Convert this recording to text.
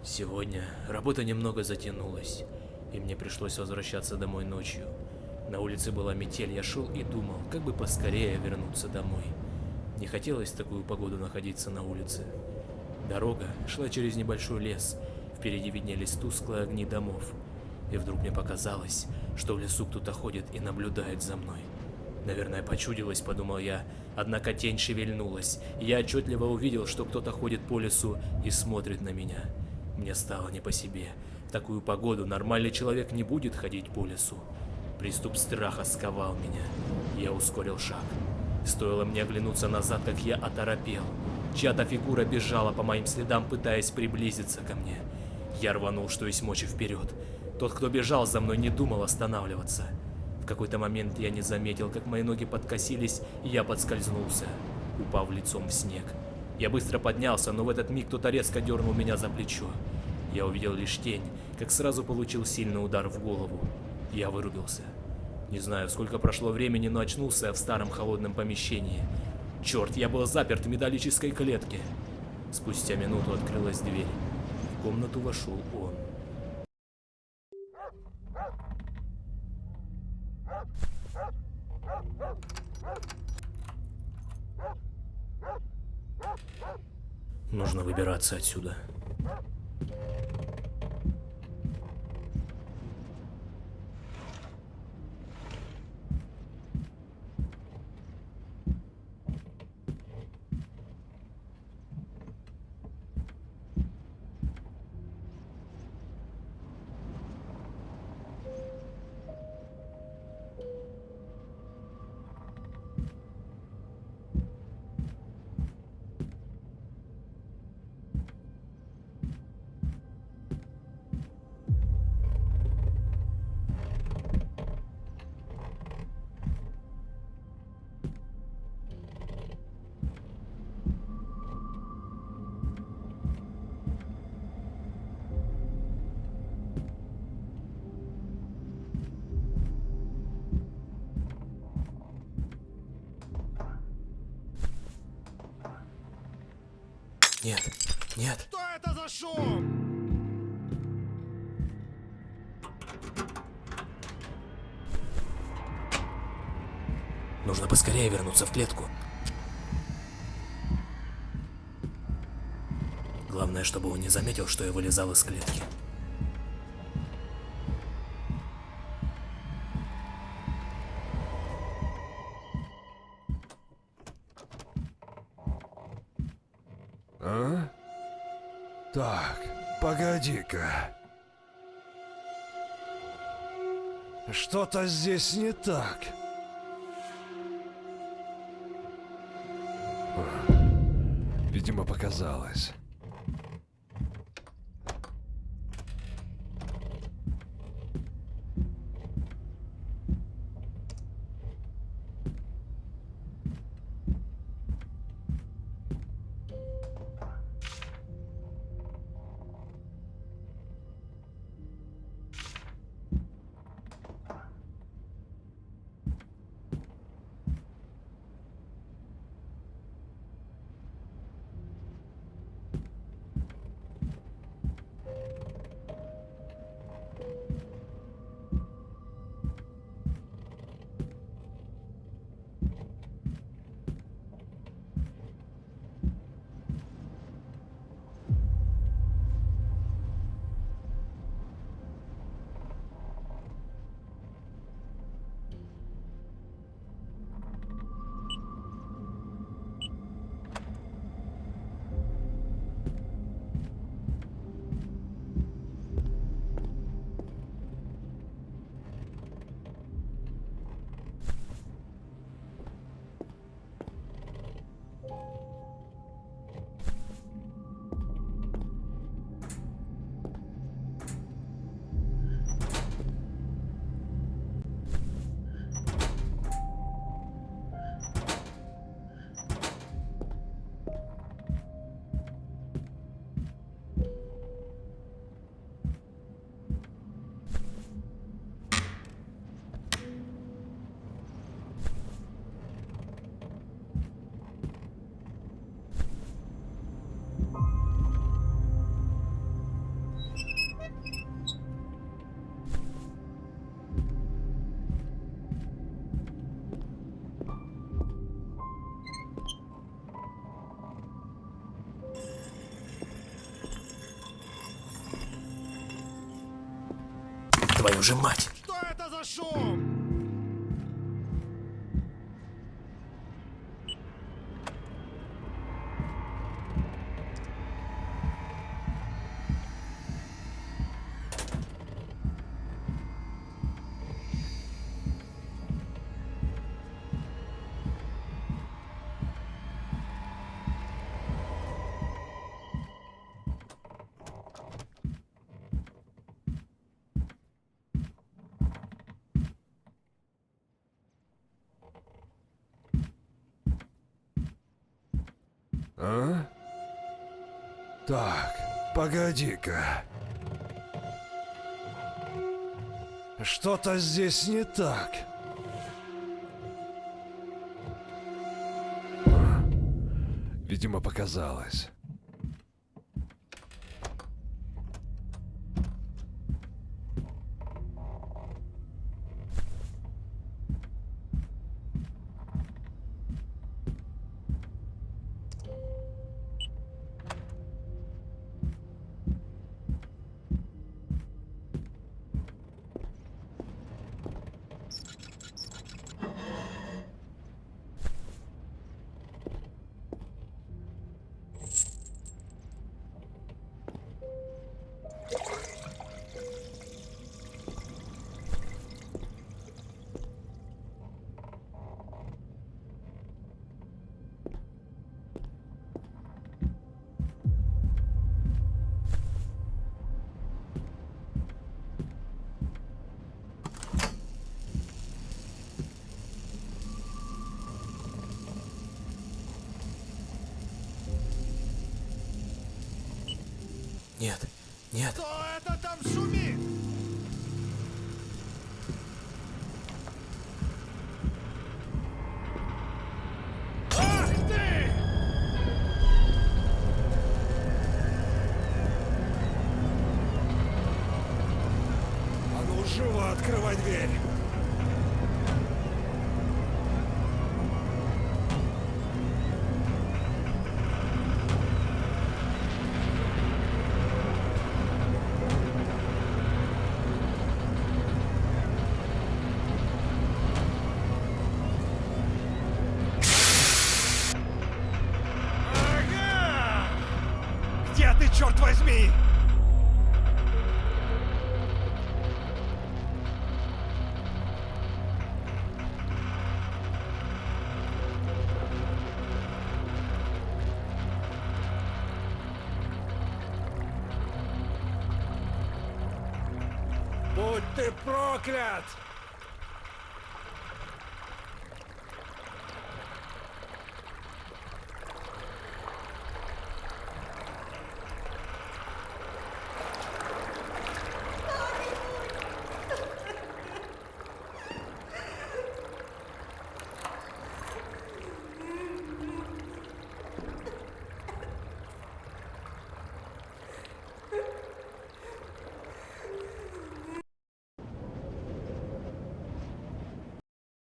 Сегодня работа немного затянулась, и мне пришлось возвращаться домой ночью. На улице была метель, я шел и думал, как бы поскорее вернуться домой. Не хотелось в такую погоду находиться на улице. Дорога шла через небольшой лес, впереди виднелись тусклые огни домов. И вдруг мне показалось, что в лесу кто-то ходит и наблюдает за мной. Наверное, почудилось, подумал я, однако тень шевельнулась, и я отчетливо увидел, что кто-то ходит по лесу и смотрит на меня. Мне стало не по себе. В такую погоду нормальный человек не будет ходить по лесу. Приступ страха сковал меня. Я ускорил шаг. Стоило мне оглянуться назад, как я оторопел. Чья-то фигура бежала по моим следам, пытаясь приблизиться ко мне. Я рванул, что есть мочи, вперед. Тот, кто бежал за мной, не думал останавливаться. В какой-то момент я не заметил, как мои ноги подкосились, и я подскользнулся, упав лицом в снег. Я быстро поднялся, но в этот миг кто-то резко дернул меня за плечо. Я увидел лишь тень, как сразу получил сильный удар в голову. Я вырубился. Не знаю, сколько прошло времени, но очнулся я в старом холодном помещении. Черт, я был заперт в металлической клетке. Спустя минуту открылась дверь. В комнату вошел он. Нужно выбираться отсюда. Нет, нет. Что это за шум? Нужно поскорее вернуться в клетку. Главное, чтобы он не заметил, что я вылезал из клетки. А? Так, погоди-ка. Что-то здесь не так. Видимо, показалось. Твою же мать! Что это за шум? А? Так, погоди-ка. Что-то здесь не так. Видимо, показалось. Нет, нет. Кто это там шумит? Ах ты! А ну живо открывай дверь! Ага! Где ты, черт возьми? Будь ты проклят!